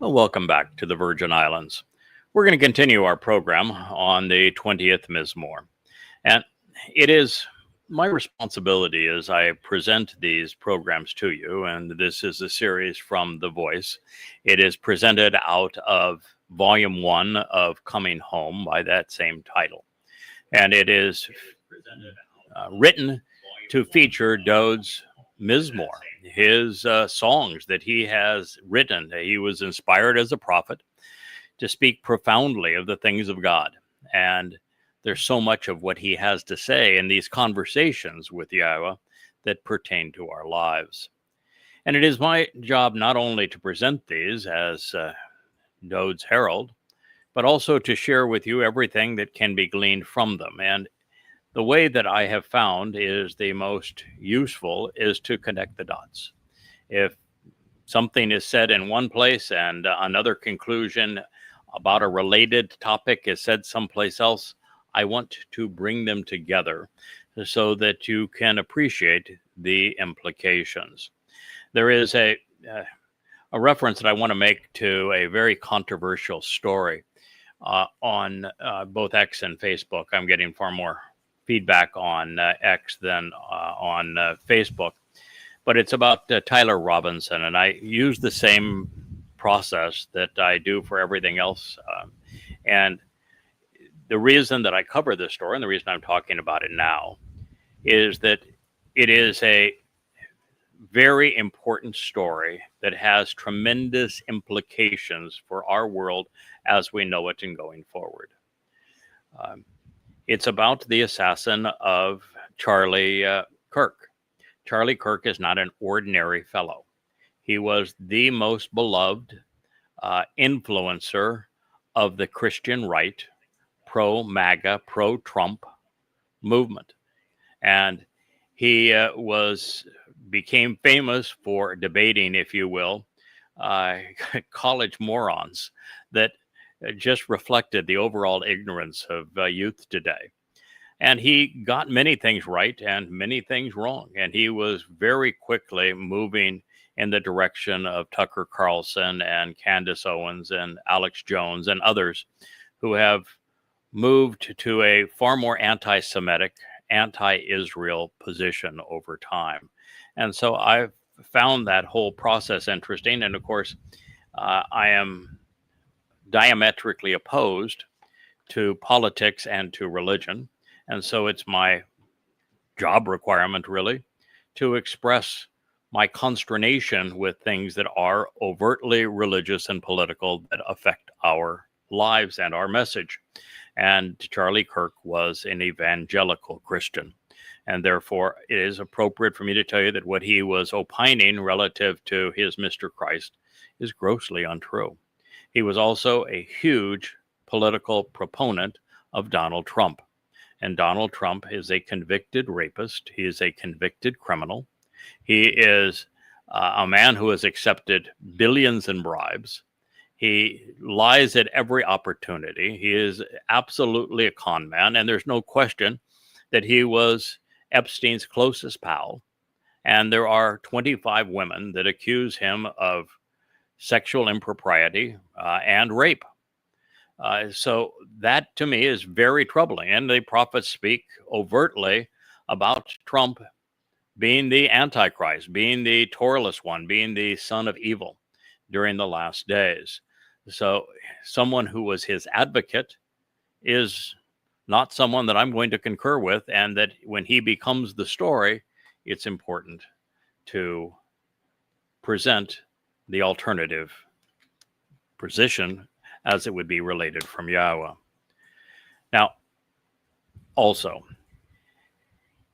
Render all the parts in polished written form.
Well, welcome back to the Virgin Islands. We're going to continue our program on the 20th Mismowr. And it is my responsibility as I present these programs to you, and this is a series from The Voice. It is presented out of Volume 1 of Coming Home by that same title. And it is written to feature Dowd's Mismowr, his songs that he has written. He was inspired as a prophet to speak profoundly of the things of God. And there's so much of what he has to say in these conversations with Yahweh that pertain to our lives. And it is my job not only to present these as Dowd's Herald, but also to share with you everything that can be gleaned from them. And the way that I have found is the most useful is to connect the dots. If something is said in one place and another conclusion about a related topic is said someplace else, I want to bring them together so that you can appreciate the implications. There is a reference that I want to make to a very controversial story on both X and Facebook. I'm getting far more feedback on X than on Facebook, but it's about Tyler Robinson, and I use the same process that I do for everything else. And the reason that I cover this story and the reason I'm talking about it now is that it is a very important story that has tremendous implications for our world as we know it and going forward. It's about the assassin of Charlie Kirk. Charlie Kirk is not an ordinary fellow. He was the most beloved influencer of the Christian right, pro-MAGA, pro-Trump movement. And he became famous for debating, if you will, college morons that just reflected the overall ignorance of youth today. And he got many things right and many things wrong. And he was very quickly moving in the direction of Tucker Carlson and Candace Owens and Alex Jones and others who have moved to a far more anti-Semitic, anti-Israel position over time. And so I've found that whole process interesting. And of course, I am diametrically opposed to politics and to religion. And so it's my job requirement, really, to express my consternation with things that are overtly religious and political that affect our lives and our message. And Charlie Kirk was an evangelical Christian. And therefore, it is appropriate for me to tell you that what he was opining relative to his Mr. Christ is grossly untrue. He was also a huge political proponent of Donald Trump. And Donald Trump is a convicted rapist. He is a convicted criminal. He is a man who has accepted billions in bribes. He lies at every opportunity. He is absolutely a con man. And there's no question that he was Epstein's closest pal. And there are 25 women that accuse him of sexual impropriety and rape. So that to me is very troubling. And the prophets speak overtly about Trump being the Antichrist, being the Torahless one, being the son of evil during the last days. So someone who was his advocate is not someone that I'm going to concur with, and that when he becomes the story, it's important to present the alternative position as it would be related from Yahweh. Now, also,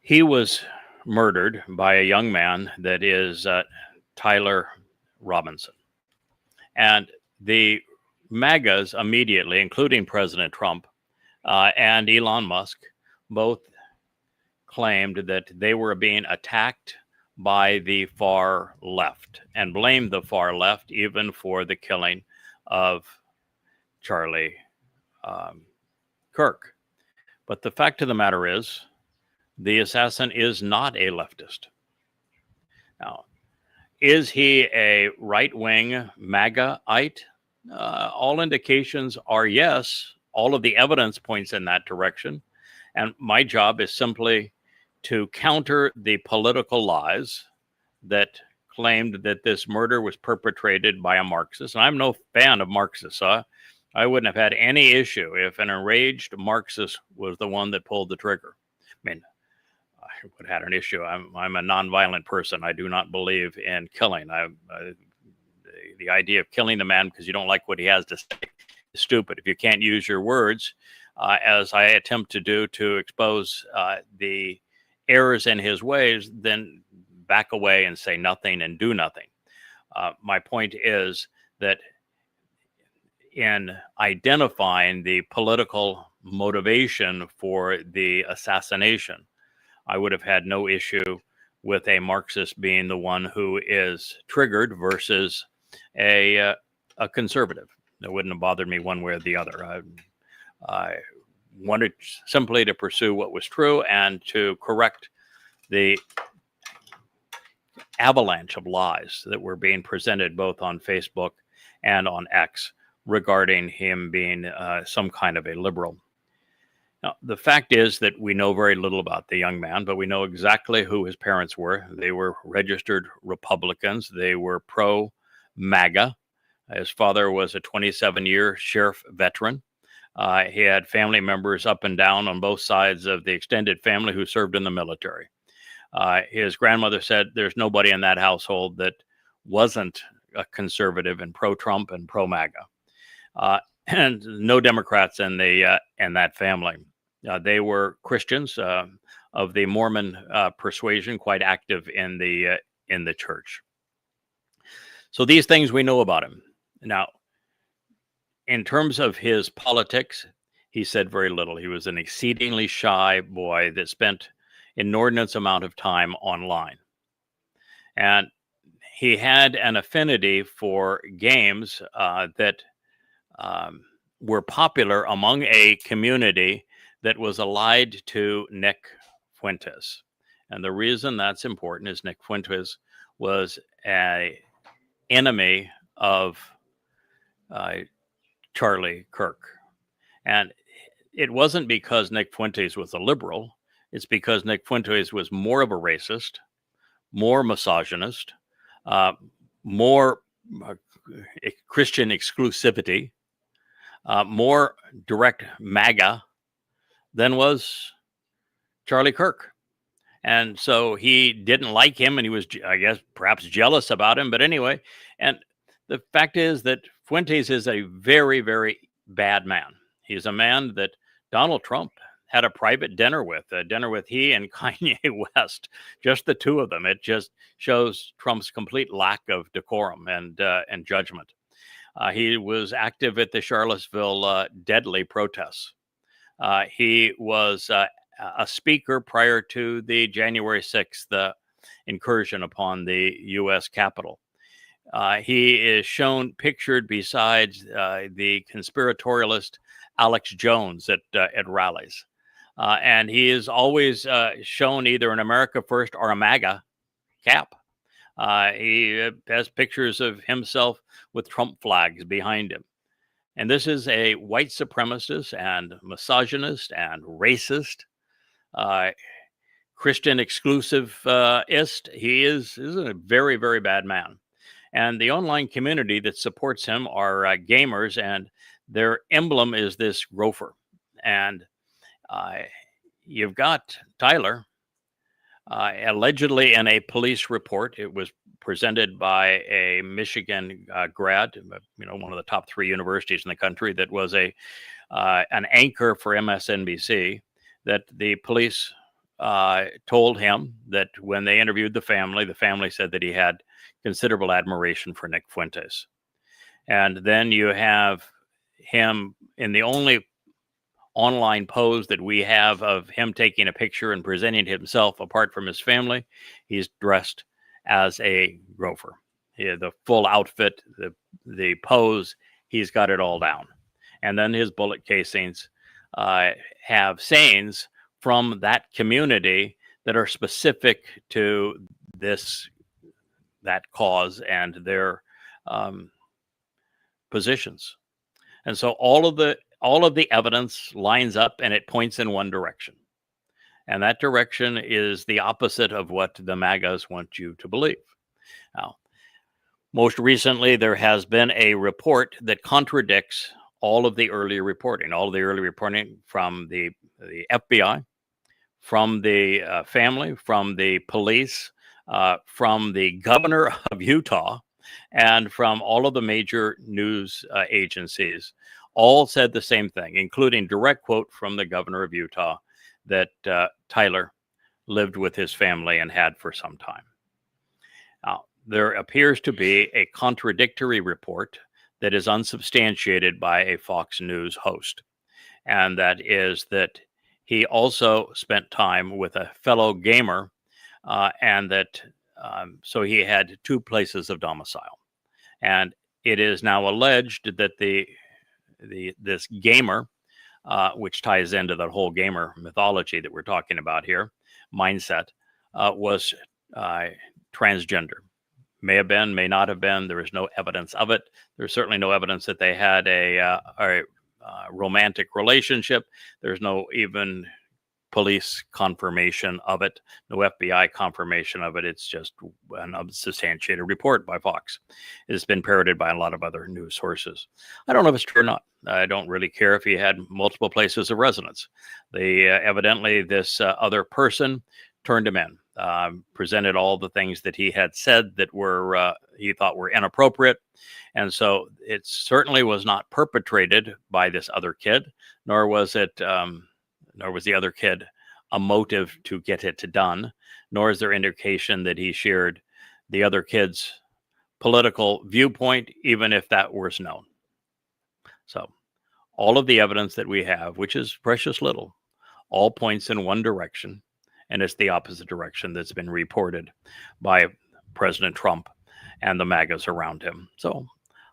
he was murdered by a young man that is Tyler Robinson. And the MAGAs immediately, including President Trump and Elon Musk, both claimed that they were being attacked by the far left and blamed the far left even for the killing of Charlie Kirk. But the fact of the matter is, the assassin is not a leftist. Now, is he a right-wing MAGA-ite? all indications are yes. All of the evidence points in that direction. And my job is simply to counter the political lies that claimed that this murder was perpetrated by a Marxist. And I'm no fan of Marxists. I wouldn't have had any issue if an enraged Marxist was the one that pulled the trigger. I mean, I would have had an issue. I'm a nonviolent person. I do not believe in killing. The idea of killing the man because you don't like what he has to say is stupid. If you can't use your words, as I attempt to do, to expose the errors in his ways, then back away and say nothing and do nothing. My point is that in identifying the political motivation for the assassination, I would have had no issue with a Marxist being the one who is triggered versus a conservative. It wouldn't have bothered me one way or the other. I wanted simply to pursue what was true and to correct the avalanche of lies that were being presented both on Facebook and on X regarding him being some kind of a liberal. Now, the fact is that we know very little about the young man, but we know exactly who his parents were. They were registered Republicans. They were pro-MAGA. His father was a 27-year sheriff veteran. He had family members up and down on both sides of the extended family who served in the military. His grandmother said there's nobody in that household that wasn't a conservative and pro-Trump and pro-MAGA. And no Democrats in that family. They were Christians of the Mormon persuasion, quite active in the church. So these things we know about him. Now, in terms of his politics, he said very little. He was an exceedingly shy boy that spent inordinate amount of time online. And he had an affinity for games that were popular among a community that was allied to Nick Fuentes. And the reason that's important is Nick Fuentes was an enemy of Charlie Kirk. And it wasn't because Nick Fuentes was a liberal. It's because Nick Fuentes was more of a racist, more misogynist, more Christian exclusivity, more direct MAGA than was Charlie Kirk. And so he didn't like him, and he was, I guess, perhaps jealous about him. But anyway, and the fact is that Fuentes is a very, very bad man. He's a man that Donald Trump had a private dinner with he and Kanye West, just the two of them. It just shows Trump's complete lack of decorum and judgment. He was active at the Charlottesville deadly protests. He was a speaker prior to the January 6th incursion upon the U.S. Capitol. He is pictured besides the conspiratorialist Alex Jones at rallies. And he is always shown either an America First or a MAGA cap. He has pictures of himself with Trump flags behind him. And this is a white supremacist and misogynist and racist, Christian exclusivist. He is a very, very bad man. And the online community that supports him are gamers, and their emblem is this gopher. And you've got Tyler, allegedly in a police report. It was presented by a Michigan grad, one of the top 3 universities in the country, that was an anchor for MSNBC, that the police told him that when they interviewed the family said that he had considerable admiration for Nick Fuentes. And then you have him in the only online pose that we have of him taking a picture and presenting himself apart from his family. He's dressed as a gopher. The full outfit, the pose, he's got it all down. And then his bullet casings have sayings from that community that are specific to that cause and their positions. And so all of the evidence lines up and it points in one direction. And that direction is the opposite of what the MAGAs want you to believe. Now, most recently, there has been a report that contradicts all of the earlier reporting from the FBI, from the family, from the police, from the governor of Utah, and from all of the major news agencies. All said the same thing, including direct quote from the governor of Utah that Tyler lived with his family and had for some time. Now, there appears to be a contradictory report that is unsubstantiated by a Fox News host, and that is that he also spent time with a fellow gamer, and that so he had two places of domicile. And it is now alleged that this gamer, which ties into that whole gamer mythology that we're talking about here, mindset, was transgender. May have been, may not have been. There is no evidence of it. There's certainly no evidence that they had a romantic relationship. There's no even police confirmation of it, no FBI confirmation of it. It's just an unsubstantiated report by Fox. It's been parroted by a lot of other news sources. I don't know if it's true or not. I don't really care if he had multiple places of residence. Evidently, this other person turned him in, presented all the things that he had said that were he thought were inappropriate. And so it certainly was not perpetrated by this other kid, nor was the other kid a motive to get it done, nor is there indication that he shared the other kid's political viewpoint, even if that was known. So all of the evidence that we have, which is precious little, all points in one direction, and it's the opposite direction that's been reported by President Trump and the MAGAs around him. So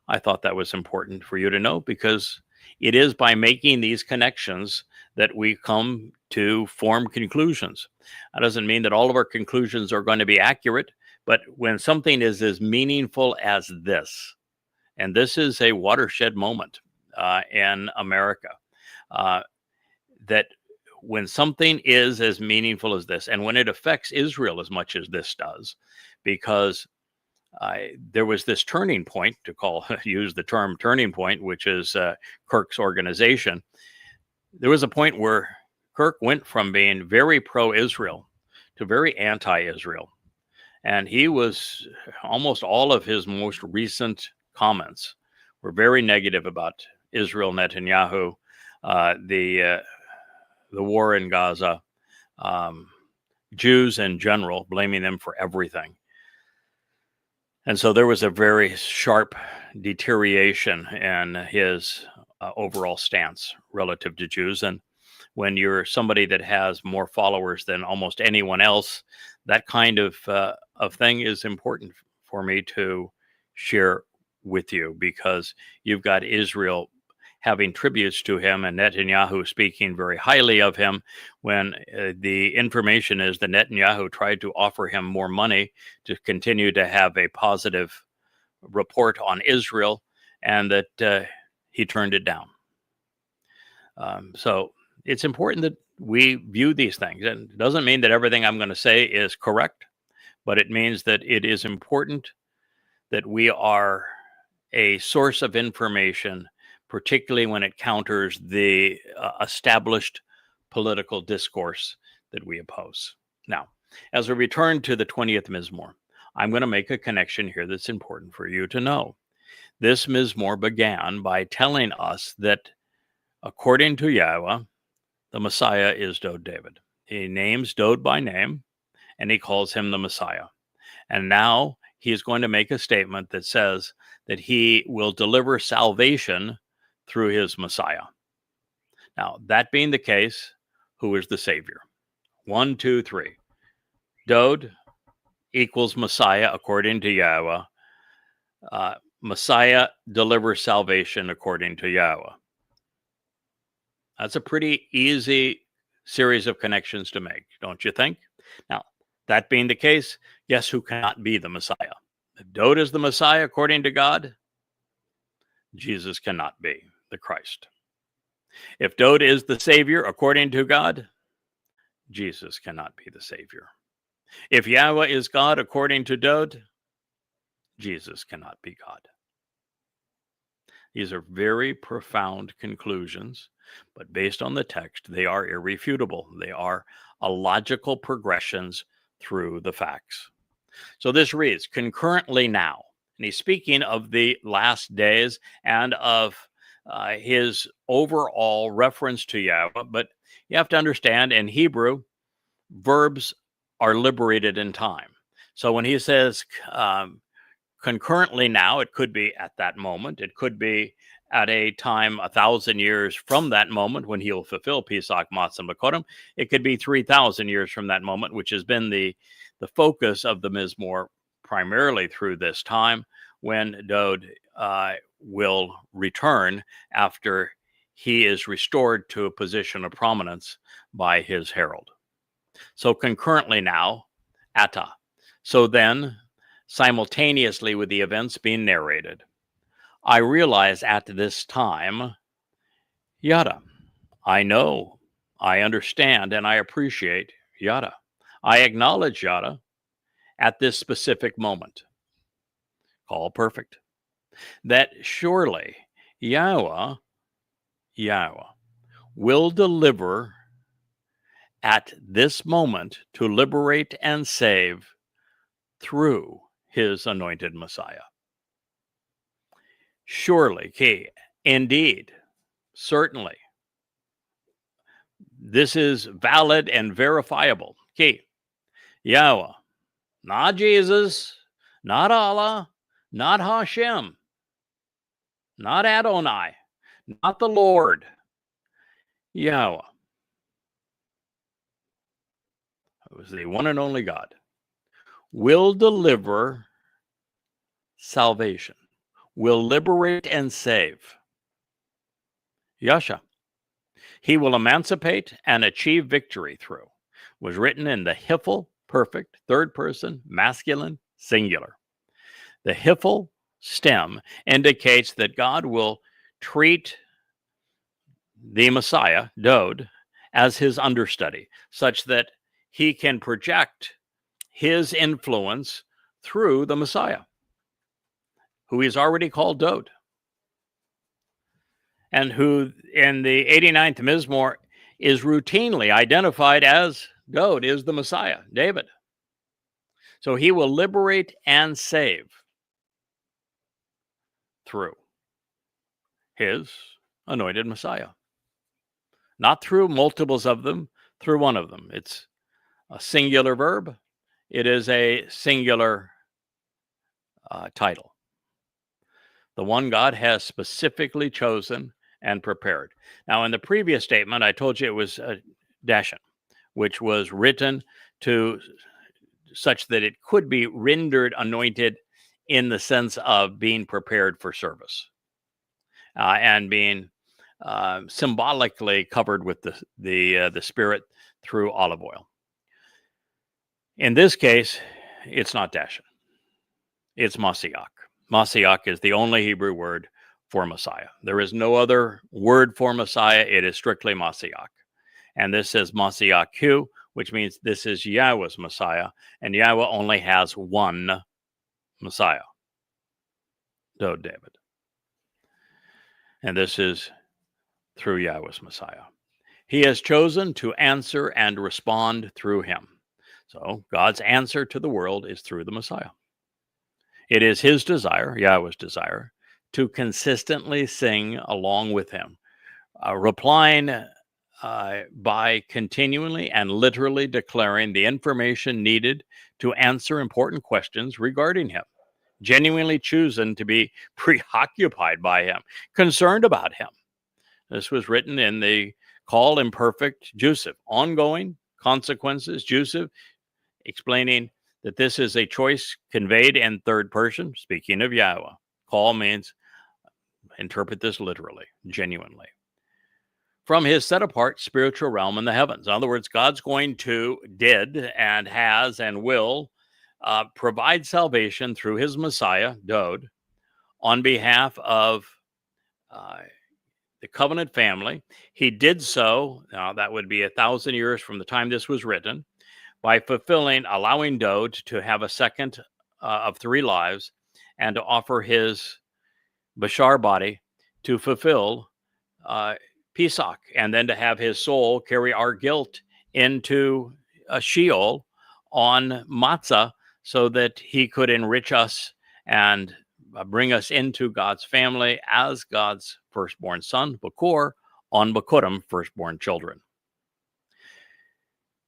I thought that was important for you to know, because it is by making these connections that we come to form conclusions. That doesn't mean that all of our conclusions are going to be accurate, but when something is as meaningful as this, and this is a watershed moment in America, that when something is as meaningful as this, and when it affects Israel as much as this does, because there was this turning point, use the term turning point, which is Kirk's organization. There was a point where Kirk went from being very pro-Israel to very anti-Israel. And he was, almost all of his most recent comments were very negative about Israel, Netanyahu, the war in Gaza, Jews in general, blaming them for everything. And so there was a very sharp deterioration in his overall stance relative to Jews. And when you're somebody that has more followers than almost anyone else, that kind of thing is important for me to share with you, because you've got Israel having tributes to him and Netanyahu speaking very highly of him, when the information is that Netanyahu tried to offer him more money to continue to have a positive report on Israel, and that he turned it down. So it's important that we view these things. And it doesn't mean that everything I'm going to say is correct, but it means that it is important that we are a source of information, particularly when it counters the established political discourse that we oppose. Now, as we return to the 20th Mismowr, I'm going to make a connection here that's important for you to know. This Mismowr began by telling us that, according to Yahweh, the Messiah is Dowd David. He names Dowd by name, and he calls him the Messiah. And now he is going to make a statement that says that he will deliver salvation through his Messiah. Now, that being the case, who is the Savior? 1, 2, 3. Dowd equals Messiah according to Yahweh. Messiah delivers salvation according to Yahweh. That's a pretty easy series of connections to make, don't you think? Now, that being the case, guess who cannot be the Messiah? If Dowd is the Messiah according to God, Jesus cannot be the Christ. If Dowd is the Savior according to God, Jesus cannot be the Savior. If Yahweh is God according to Dowd, Jesus cannot be God. These are very profound conclusions, but based on the text, they are irrefutable. They are a logical progressions through the facts. So this reads, concurrently now, and he's speaking of the last days and of his overall reference to Yahweh, but you have to understand in Hebrew, verbs are liberated in time. So when he says concurrently now, it could be at that moment. It could be at a time 1,000 years from that moment when he'll fulfill Pesach, Matsah, and Bikwrym. It could be 3,000 years from that moment, which has been the focus of the Mismowr primarily through this time when Dowd will return after he is restored to a position of prominence by his herald. So concurrently now, Atta. So then, simultaneously with the events being narrated, I realize at this time, Yada. I know, I understand, and I appreciate Yada. I acknowledge Yada at this specific moment. All perfect. That surely Yahweh will deliver at this moment to liberate and save through his anointed Messiah. Surely, indeed, certainly, this is valid and verifiable. Yahweh, not Jesus, not Allah, not Hashem, not Adonai, not the Lord. Yahweh. It was the one and only God. Will deliver salvation, will liberate and save. Yahshua. He will emancipate and achieve victory through. Was written in the Hifl, perfect, third person, masculine, singular. The Hifl stem indicates that God will treat the Messiah, Dowd, as his understudy, such that he can project his influence through the Messiah, who he's already called Dowd, and who in the 89th Mismowr is routinely identified as Dowd is the Messiah, David. So he will liberate and save through his anointed Messiah. Not through multiples of them, through one of them. It's a singular verb. It is a singular title. The one God has specifically chosen and prepared. Now, in the previous statement, I told you it was Dashan, which was written to such that it could be rendered anointed in the sense of being prepared for service and being symbolically covered with the Spirit through olive oil. In this case, it's not Dashan. It's Masyach. Masyach is the only Hebrew word for Messiah. There is no other word for Messiah. It is strictly Masyach. And this says Masyach, which means this is Yahweh's Messiah. And Yahweh only has one Messiah, Dowd David. And this is through Yahweh's Messiah. He has chosen to answer and respond through him. So God's answer to the world is through the Messiah. It is his desire, Yahweh's desire, to consistently sing along with him, replying by continually and literally declaring the information needed to answer important questions regarding him, genuinely choosing to be preoccupied by him, concerned about him. This was written in the Call Imperfect Joseph, ongoing consequences, Joseph, explaining that this is a choice conveyed in third person, speaking of Yahweh. Call means interpret this literally, genuinely. From his set apart spiritual realm in the heavens. In other words, God's going to, did, and has, and will provide salvation through his Messiah, Dowd, on behalf of the covenant family. He did so, now that would be 1,000 years from the time this was written, by allowing Dowd to have a second of 3 lives and to offer his Bashar body to fulfill Pesach, and then to have his soul carry our guilt into a Sheol on Matsah, so that he could enrich us and bring us into God's family as God's firstborn son, Bakor, on Bikwrym, firstborn children.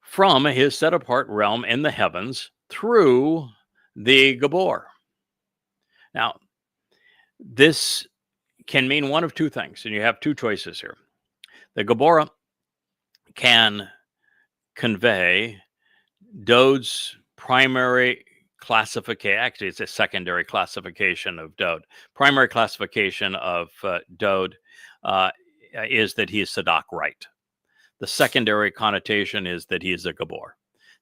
From his set-apart realm in the heavens through the Gabor. Now, this can mean one of 2 things, and you have 2 choices here. The Gabora can convey Dowd's primary classification. Actually, it's a secondary classification of Dowd. Primary classification of Dowd is that he is Sadak right. The secondary connotation is that he is a Gabor,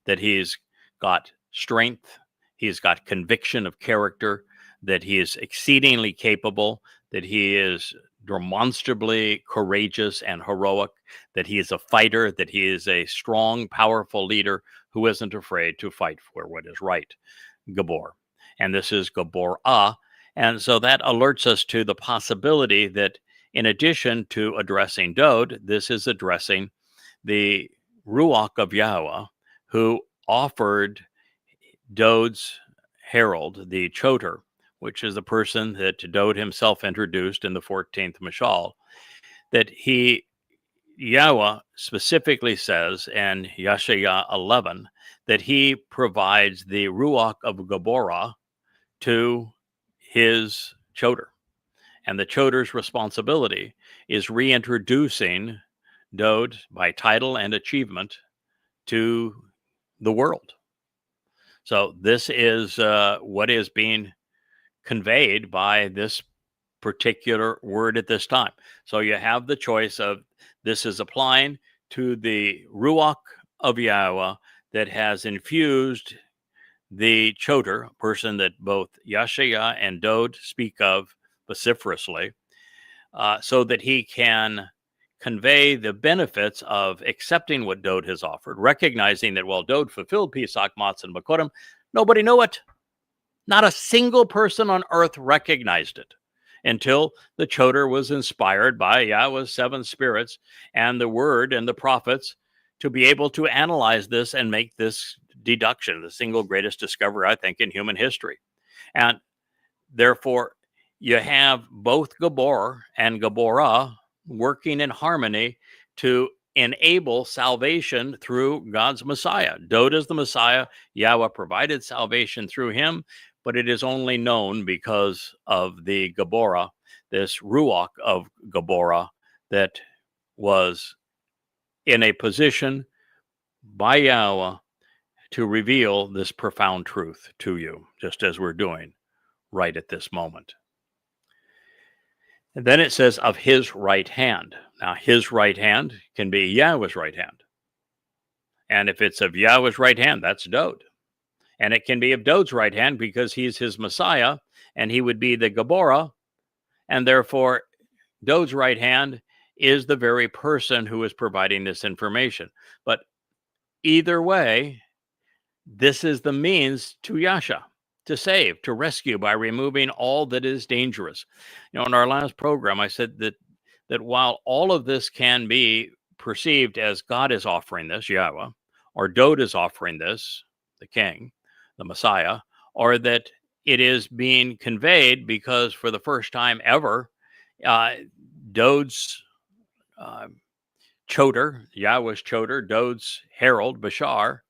that he's got strength, he's got conviction of character, that he is exceedingly capable, that he is demonstrably courageous and heroic, that he is a fighter, that he is a strong, powerful leader who isn't afraid to fight for what is right. Gabor. And this is Gabor-ah. And so that alerts us to the possibility that in addition to addressing Dowd, this is addressing the Ruach of Yahowah, who offered Dowd's herald, the Choter, which is the person that Dowd himself introduced in the 14th Mashal, that Yahweh specifically says in Yeshaya 11 that he provides the Ruach of Gaborah to his Choter. And the Choter's responsibility is reintroducing Dowd by title and achievement to the world. So this is what is being conveyed by this particular word at this time. So you have the choice of this is applying to the Ruach of Yahweh that has infused the Choter, person that both Yeshaya and Dowd speak of vociferously, so that he can convey the benefits of accepting what Dowd has offered, recognizing that while Dowd fulfilled Pesach, Matsah, and Bikwrym, nobody knew it. Not a single person on earth recognized it until the Choter was inspired by Yahweh's 7 spirits and the word and the prophets to be able to analyze this and make this deduction, the single greatest discovery, I think, in human history. And therefore, you have both Gabor and Gaborah working in harmony to enable salvation through God's Messiah. Dowd is the Messiah. Yahweh provided salvation through him, but it is only known because of the Gaborah, this Ruach of Gaborah that was in a position by Yahweh to reveal this profound truth to you, just as we're doing right at this moment. And then it says of his right hand. Now, his right hand can be Yahweh's right hand. And if it's of Yahweh's right hand, that's Dowd. And it can be of Dowd's right hand because he's his Messiah and he would be the Gaborah. And therefore, Dowd's right hand is the very person who is providing this information. But either way, this is the means to Yasha, to save, to rescue by removing all that is dangerous. You know, in our last program, I said that while all of this can be perceived as God is offering this, Yahweh, or Dowd is offering this, the king, the Messiah, or that it is being conveyed because for the first time ever, Dowd's Choter, Yahweh's Choter, Dowd's herald, Bashar,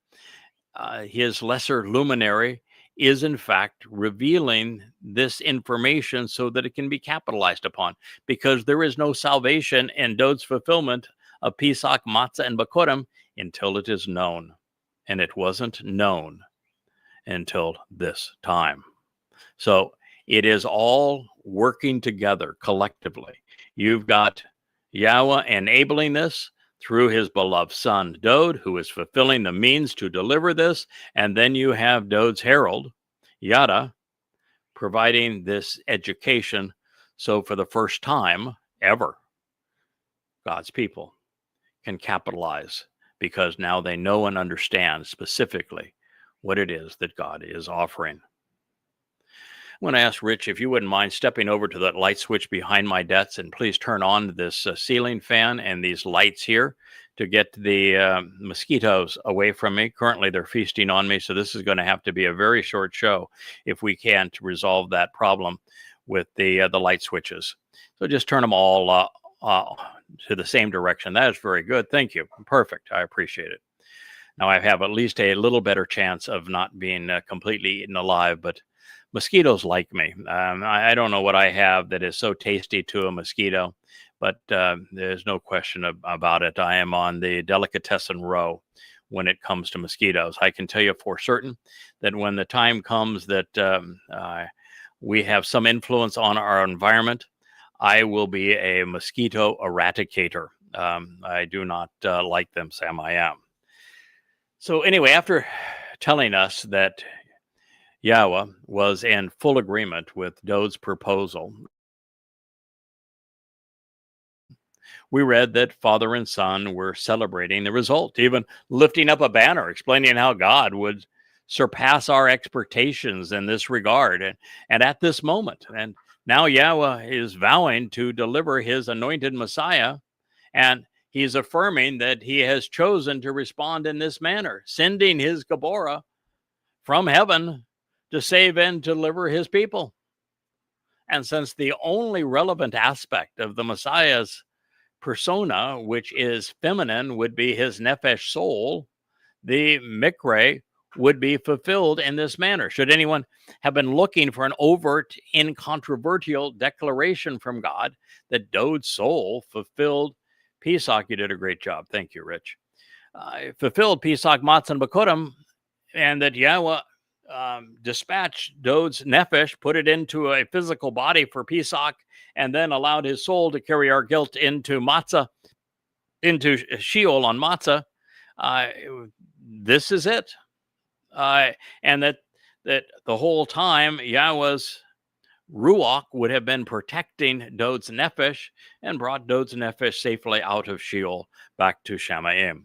his lesser luminary, is in fact revealing this information so that it can be capitalized upon, because there is no salvation in Dowd's fulfillment of Pesach, Matsah, and Bikwrym until it is known. And it wasn't known until this time. So it is all working together collectively. You've got Yahweh enabling this through his beloved son, Dowd, who is fulfilling the means to deliver this. And then you have Dowd's herald, Yada, providing this education So for the first time ever, God's people can capitalize because now they know and understand specifically what it is that God is offering. I'm going to ask Rich if you wouldn't mind stepping over to that light switch behind my desk and please turn on this ceiling fan and these lights here to get the mosquitoes away from me. Currently, they're feasting on me, so this is going to have to be a very short show if we can to resolve that problem with the light switches. So just turn them all to the same direction. That is very good. Thank you. Perfect. I appreciate it. Now I have at least a little better chance of not being completely eaten alive, but mosquitoes like me. I don't know what I have that is so tasty to a mosquito, but there's no question about it. I am on the delicatessen row when it comes to mosquitoes. I can tell you for certain that when the time comes that we have some influence on our environment, I will be a mosquito eradicator. I do not like them, Sam. I am. So anyway, after telling us that Yahweh was in full agreement with Dowd's proposal, we read that father and son were celebrating the result, even lifting up a banner explaining how God would surpass our expectations in this regard and at this moment. And now Yahweh is vowing to deliver his anointed Messiah, and he's affirming that he has chosen to respond in this manner, sending his Gabora from heaven to save and deliver his people. And since the only relevant aspect of the Messiah's persona, which is feminine, would be his nephesh soul, the mikre would be fulfilled in this manner. Should anyone have been looking for an overt, incontrovertible declaration from God that Dowd's soul fulfilled Pesach, you did a great job. Thank you, Rich. Fulfilled Pesach, Matsah, and Bikwrym, and that Yahweh dispatched Dowd's nephesh, put it into a physical body for Pesach, and then allowed his soul to carry our guilt into Matsah, into Sheol on Matsah. This is it. And that the whole time Yahweh's Ruach would have been protecting Dowd's nephesh and brought Dowd's nephesh safely out of Sheol back to Shamayim.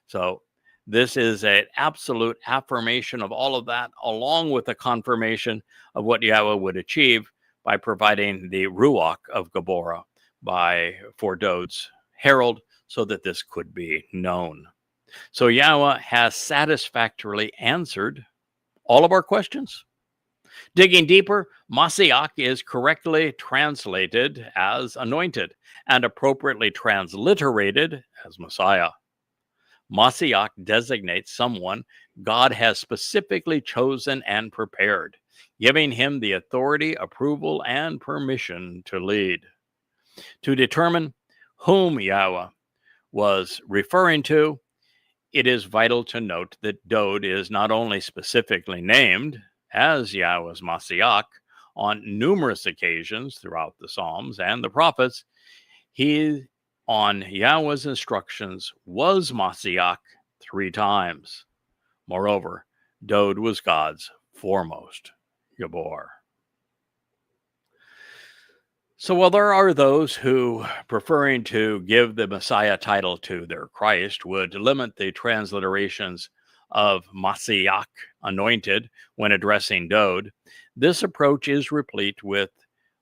So this is an absolute affirmation of all of that, along with the confirmation of what Yahweh would achieve by providing the Ruach of Gabora for Dowd's Herald, so that this could be known. So Yahweh has satisfactorily answered all of our questions. Digging deeper, Masyach is correctly translated as anointed and appropriately transliterated as Messiah. Masyach designates someone God has specifically chosen and prepared, giving him the authority, approval, and permission to lead. To determine whom Yahweh was referring to, it is vital to note that Dowd is not only specifically named as Yahweh's Masyach on numerous occasions throughout the Psalms and the prophets, he, on Yahweh's instructions, was Masyach 3 times. Moreover, Dowd was God's foremost Gabor. So while there are those who, preferring to give the Messiah title to their Christ, would limit the transliterations of Masyach, anointed, when addressing Dowd, this approach is replete with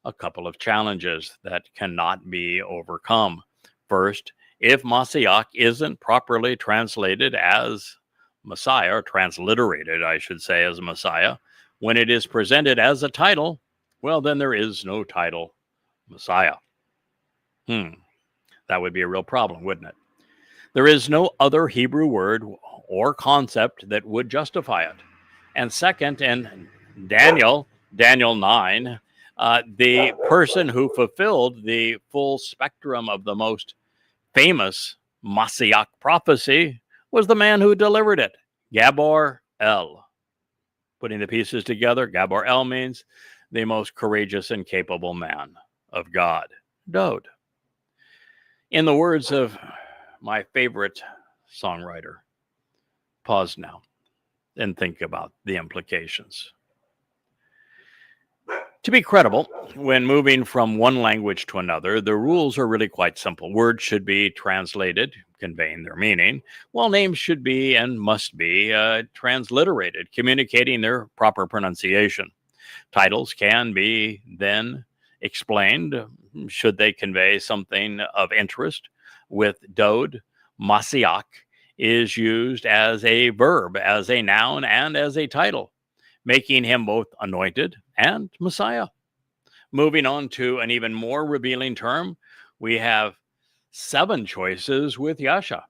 a couple of challenges that cannot be overcome. First, if Masyach isn't properly translated as Messiah, or transliterated, I should say, as Messiah, when it is presented as a title, well, then there is no title Messiah. That would be a real problem, wouldn't it? There is no other Hebrew word or concept that would justify it. And second, in Daniel 9, the person who fulfilled the full spectrum of the most famous Masyach prophecy was the man who delivered it, Gabor El. Putting the pieces together, Gabor El means the most courageous and capable man of God, Dowd. In the words of my favorite songwriter, pause now and think about the implications. To be credible, when moving from one language to another, the rules are really quite simple. Words should be translated, conveying their meaning, while names should be and must be transliterated, communicating their proper pronunciation. Titles can be then explained should they convey something of interest. With Dowd, Masyach is used as a verb, as a noun, and as a title, making him both anointed and Messiah. Moving on to an even more revealing term, we have 7 choices with Yasha.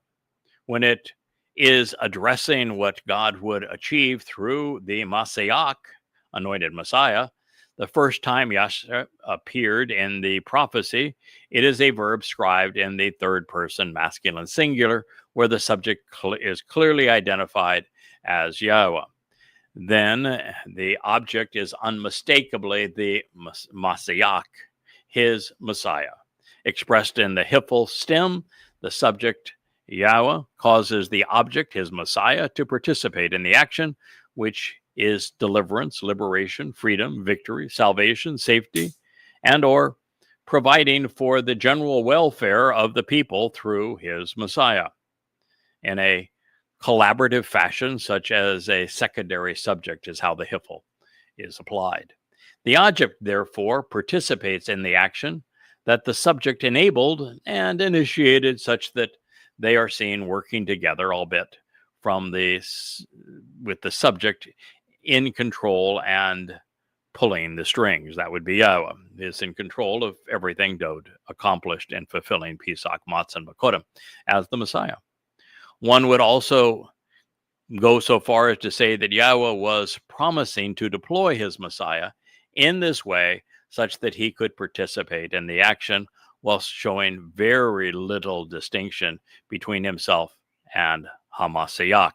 When it is addressing what God would achieve through the Masyach, anointed Messiah, the first time Yasha appeared in the prophecy, it is a verb scribed in the third person masculine singular, where the subject is clearly identified as Yahweh. Then the object is unmistakably the Masyach, his Messiah. Expressed in the Hifl stem, the subject Yahweh causes the object, his Messiah, to participate in the action, which is deliverance, liberation, freedom, victory, salvation, safety, and or providing for the general welfare of the people through his Messiah. In a collaborative fashion, such as a secondary subject is how the Hifl is applied. The object, therefore, participates in the action that the subject enabled and initiated, such that they are seen working together, albeit from with the subject in control and pulling the strings. That would be Yahweh is in control of everything Dowd accomplished in fulfilling Pesach, Matsah, and Bikwrym as the Messiah. One would also go so far as to say that Yahweh was promising to deploy his Messiah in this way such that he could participate in the action whilst showing very little distinction between himself and Masyach.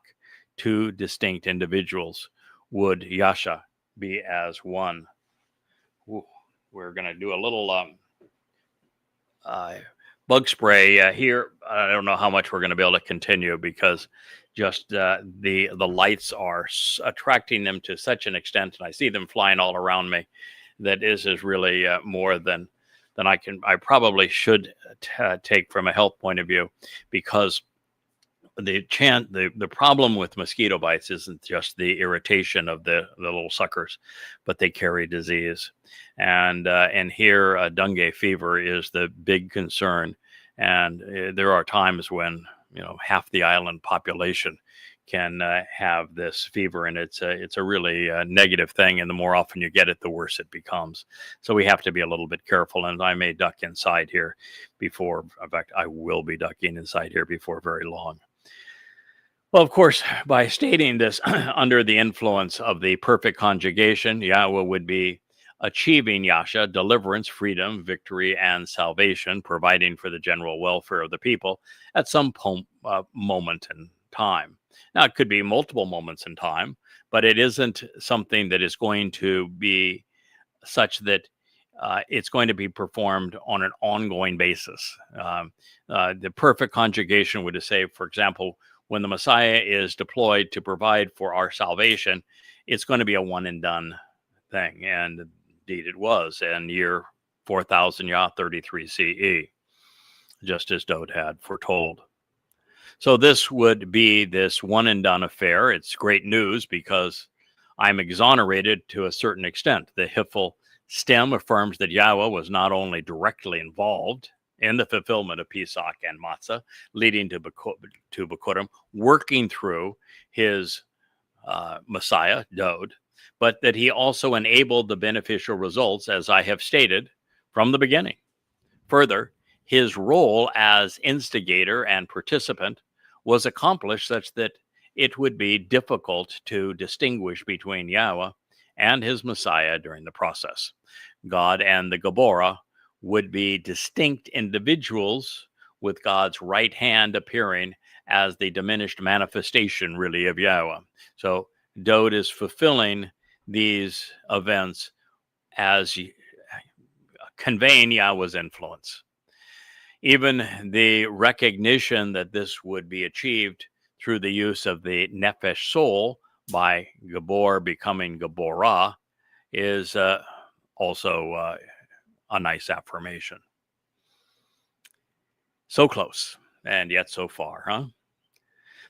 2 distinct individuals. Would Yasha be as one? Ooh, we're going to do a little bug spray here. I don't know how much we're going to be able to continue because just the lights are attracting them to such an extent, and I see them flying all around me. That is really more than I probably should take from a health point of view, because the problem with mosquito bites isn't just the irritation of the little suckers, but they carry disease. And here dengue fever is the big concern. And there are times when half the island population can have this fever, and it's a really negative thing. And the more often you get it, the worse it becomes. So we have to be a little bit careful. And I may duck inside here before. In fact, I will be ducking inside here before very long. Well, of course, by stating this under the influence of the perfect conjugation, Yahweh would be achieving Yasha, deliverance, freedom, victory, and salvation, providing for the general welfare of the people at some moment in time. Now, it could be multiple moments in time, but it isn't something that is going to be such that it's going to be performed on an ongoing basis. The perfect conjugation would say, for example, when the Messiah is deployed to provide for our salvation, it's going to be a one and done thing. And indeed it was in year 4000 Yah 33 CE, just as Dowd had foretold. So this would be this one and done affair. It's great news because I'm exonerated to a certain extent. The Hifl stem affirms that Yahweh was not only directly involved in the fulfillment of Pesach and Matsah, leading to Bikwrym, working through his Messiah, Dowd, but that he also enabled the beneficial results, as I have stated from the beginning. Further, his role as instigator and participant was accomplished such that it would be difficult to distinguish between Yahweh and his Messiah during the process. God and the Geborah would be distinct individuals, with God's right hand appearing as the diminished manifestation, really, of Yahweh. So Dowd is fulfilling these events as conveying Yahweh's influence. Even the recognition that this would be achieved through the use of the nefesh soul by Gabor becoming Geborah is also a nice affirmation. So close, and yet so far, huh?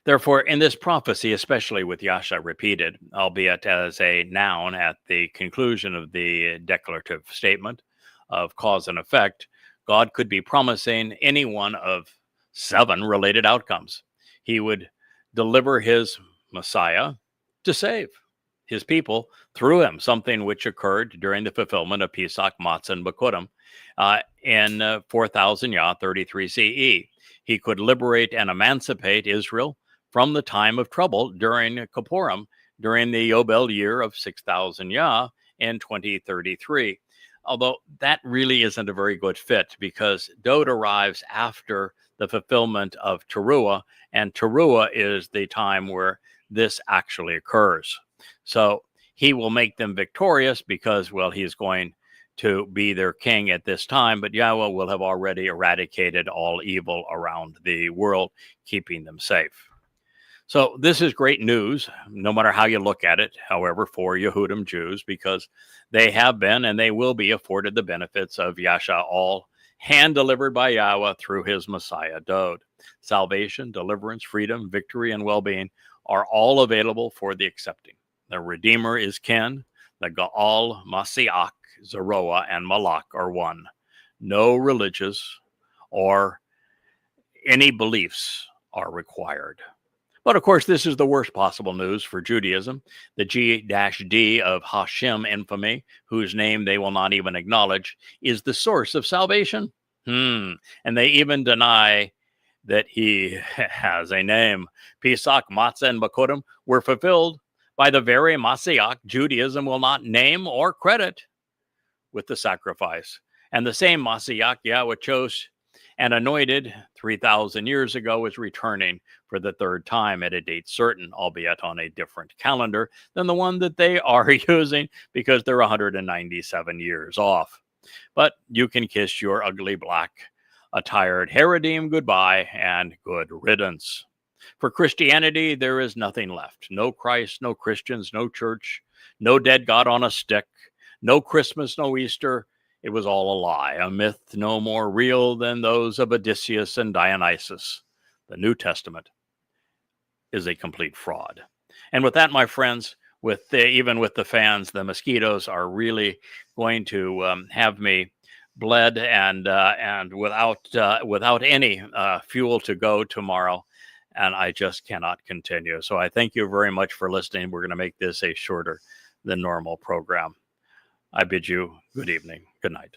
Therefore, in this prophecy, especially with Yahshua repeated, albeit as a noun at the conclusion of the declarative statement of cause and effect, God could be promising any one of 7 related outcomes. He would deliver his Messiah to save his people through him, something which occurred during the fulfillment of Pesach, Matsah, and Bikwrym in 4000 Yah 33 CE. He could liberate and emancipate Israel from the time of trouble during Kippurim, during the Yobel year of 6000 Yah in 2033. Although that really isn't a very good fit, because Dowd arrives after the fulfillment of Towrah, and Towrah is the time where this actually occurs. So he will make them victorious because, well, he's going to be their king at this time, but Yahweh will have already eradicated all evil around the world, keeping them safe. So this is great news, no matter how you look at it, however, for Yehudim Jews, because they have been and they will be afforded the benefits of Yahshua, all hand-delivered by Yahweh through his Messiah, Dowd. Salvation, deliverance, freedom, victory, and well-being are all available for the accepting. The Redeemer is Ken, the Gaal, Masyach, Zeroah, and Malach are one. No religious or any beliefs are required. But of course, this is the worst possible news for Judaism. The G-D of Hashem infamy, whose name they will not even acknowledge, is the source of salvation. And they even deny that he has a name. Pesach, Matsah, and Bikwrym were fulfilled by the very Masyach Judaism will not name or credit with the sacrifice. And the same Masyach Yahweh chose and anointed 3,000 years ago is returning for the 3rd time at a date certain, albeit on a different calendar than the one that they are using, because they're 197 years off. But you can kiss your ugly black attired Heredim goodbye and good riddance. For Christianity, there is nothing left. No Christ, no Christians, no church, no dead God on a stick, no Christmas, no Easter. It was all a lie, a myth no more real than those of Odysseus and Dionysus. The New Testament is a complete fraud. And with that, my friends, even with the fans, the mosquitoes are really going to have me bled and without any fuel to go tomorrow. And I just cannot continue. So I thank you very much for listening. We're going to make this a shorter than normal program. I bid you good evening. Good night.